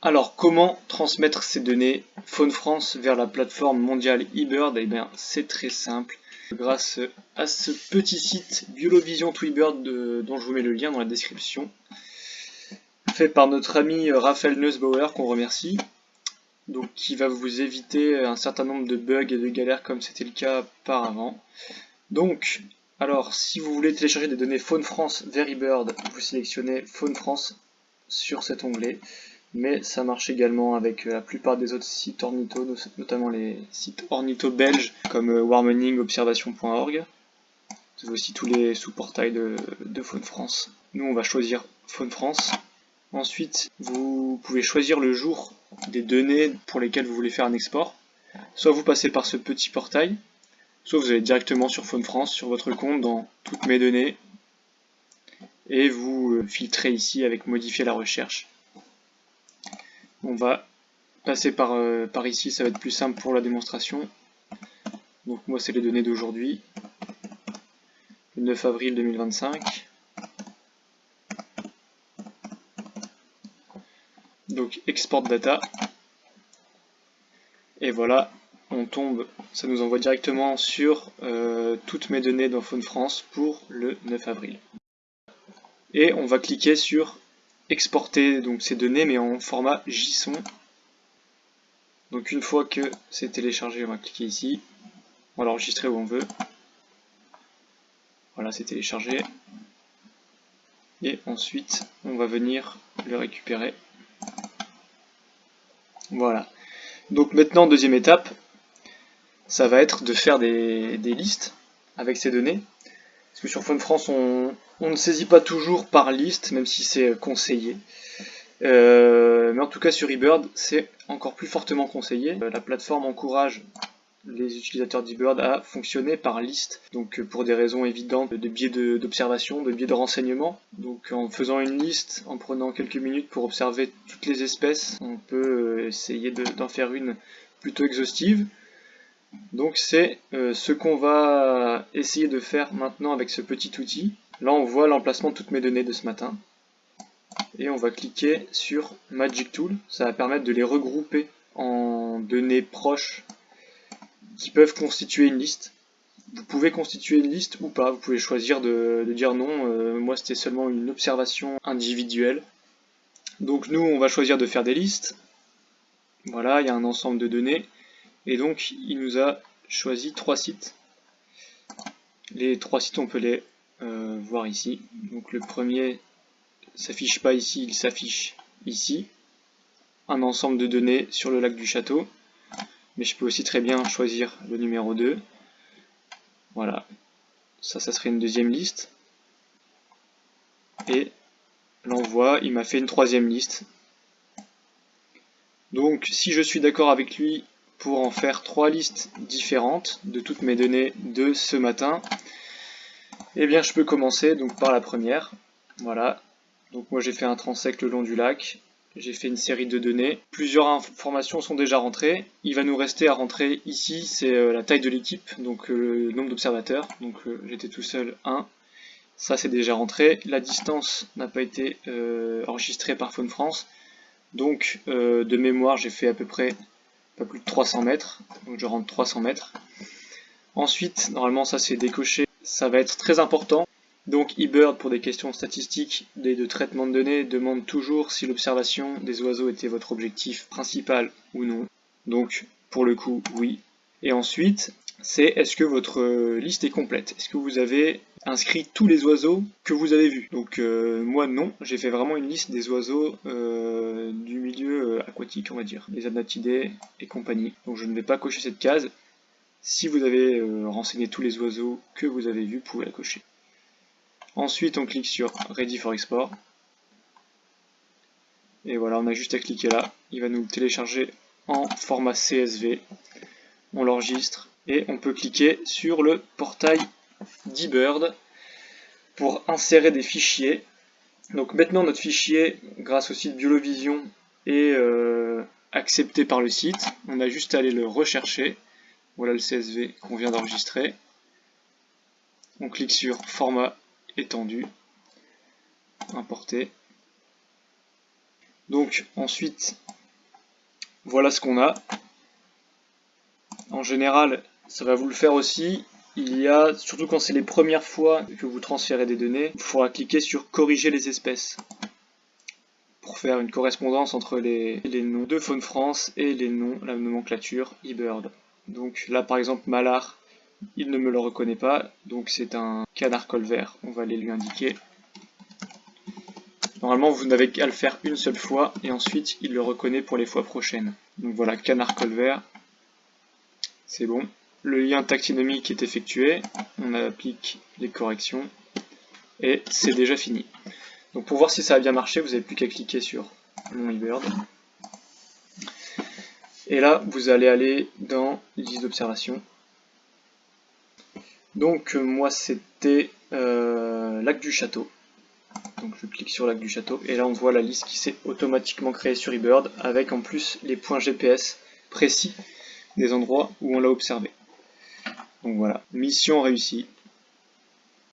Alors, comment transmettre ces données Phone France vers la plateforme mondiale eBird? Eh bien, c'est très simple. Grâce à ce petit site Biolovision to eBird dont je vous mets le lien dans la description, fait par notre ami Raphaël Neusbauer, qu'on remercie, donc qui va vous éviter un certain nombre de bugs et de galères comme c'était le cas auparavant. Donc, alors, si vous voulez télécharger des données Phone France vers eBird, vous sélectionnez Phone France sur cet onglet. Mais ça marche également avec la plupart des autres sites ornitho, notamment les sites ornitho belges comme Warmoning, Observation.org. Vous avez aussi tous les sous-portails de Faune France. Nous, on va choisir Faune France. Ensuite, vous pouvez choisir le jour des données pour lesquelles vous voulez faire un export. Soit vous passez par ce petit portail, soit vous allez directement sur Faune France, sur votre compte, dans toutes mes données, et vous filtrez ici avec modifier la recherche. On va passer par ici, ça va être plus simple pour la démonstration. Donc moi c'est les données d'aujourd'hui, le 9 avril 2025. Donc export data. Et voilà, on tombe, ça nous envoie directement sur toutes mes données dans Faune France pour le 9 avril. Et on va cliquer sur exporter donc ces données mais en format JSON. Donc une fois que c'est téléchargé, on va cliquer ici. On va l'enregistrer où on veut. Voilà, c'est téléchargé. Et ensuite, on va venir le récupérer. Voilà. Donc maintenant, deuxième étape, ça va être de faire des listes avec ces données. Parce que sur Faune France, on ne saisit pas toujours par liste, même si c'est conseillé. Mais en tout cas, sur eBird, c'est encore plus fortement conseillé. La plateforme encourage les utilisateurs d'eBird à fonctionner par liste, donc pour des raisons évidentes de biais d'observation, de biais de renseignement. Donc en faisant une liste, en prenant quelques minutes pour observer toutes les espèces, on peut essayer d'en faire une plutôt exhaustive. Donc c'est ce qu'on va essayer de faire maintenant avec ce petit outil. Là on voit l'emplacement de toutes mes données de ce matin. Et on va cliquer sur Magic Tool, ça va permettre de les regrouper en données proches qui peuvent constituer une liste. Vous pouvez constituer une liste ou pas, vous pouvez choisir de dire non, moi c'était seulement une observation individuelle. Donc nous on va choisir de faire des listes. Voilà, il y a un ensemble de données. Et donc il nous a choisi 3 sites. Les 3 sites on peut les voir ici. Donc le premier s'affiche pas ici, il s'affiche ici. Un ensemble de données sur le lac du Château. Mais je peux aussi très bien choisir le numéro 2. Voilà, ça serait une deuxième liste. Et l'envoi, il m'a fait une troisième liste. Donc si je suis d'accord avec lui pour en faire 3 listes différentes de toutes mes données de ce matin, eh bien je peux commencer donc par la première. Voilà, donc moi j'ai fait un transect le long du lac. J'ai fait une série de données. Plusieurs informations sont déjà rentrées. Il va nous rester à rentrer ici, c'est la taille de l'équipe, donc le nombre d'observateurs. Donc j'étais tout seul, 1. Ça c'est déjà rentré. La distance n'a pas été enregistrée par Faune France. Donc de mémoire j'ai fait à peu près pas plus de 300 mètres. Donc je rentre 300 mètres. Ensuite, normalement ça c'est décoché. Ça va être très important. Donc eBird, pour des questions statistiques et de traitement de données, demande toujours si l'observation des oiseaux était votre objectif principal ou non. Donc pour le coup, oui. Et ensuite, c'est est-ce que votre liste est complète? Est-ce que vous avez inscrit tous les oiseaux que vous avez vus? Donc moi non, j'ai fait vraiment une liste des oiseaux du milieu aquatique, on va dire, les adnatidés et compagnie. Donc je ne vais pas cocher cette case. Si vous avez renseigné tous les oiseaux que vous avez vus, vous pouvez la cocher. Ensuite, on clique sur Ready for Export. Et voilà, on a juste à cliquer là. Il va nous le télécharger en format CSV. On l'enregistre et on peut cliquer sur le portail d'eBird pour insérer des fichiers. Donc maintenant, notre fichier, grâce au site Biolovision, est accepté par le site. On a juste à aller le rechercher. Voilà le CSV qu'on vient d'enregistrer. On clique sur format étendu, importer. Donc ensuite Voilà ce qu'on a. En général, ça va vous le faire aussi. Il y a, surtout quand c'est les premières fois que vous transférez des données, il faudra cliquer sur corriger les espèces pour faire une correspondance entre les noms de Faune France et les noms, la nomenclature eBird. Donc là par exemple Malard, il ne me le reconnaît pas, donc c'est un canard colvert, on va aller lui indiquer. Normalement vous n'avez qu'à le faire une seule fois et ensuite il le reconnaît pour les fois prochaines. Donc voilà, canard colvert, c'est bon. Le lien taxinomique est effectué, on applique les corrections et c'est déjà fini. Donc pour voir si ça a bien marché, vous n'avez plus qu'à cliquer sur mon eBird. Et là, vous allez aller dans liste d'observation. Donc moi c'était Lac du Château. Donc je clique sur Lac du Château et là on voit la liste qui s'est automatiquement créée sur eBird avec en plus les points GPS précis des endroits où on l'a observé. Donc voilà, mission réussie.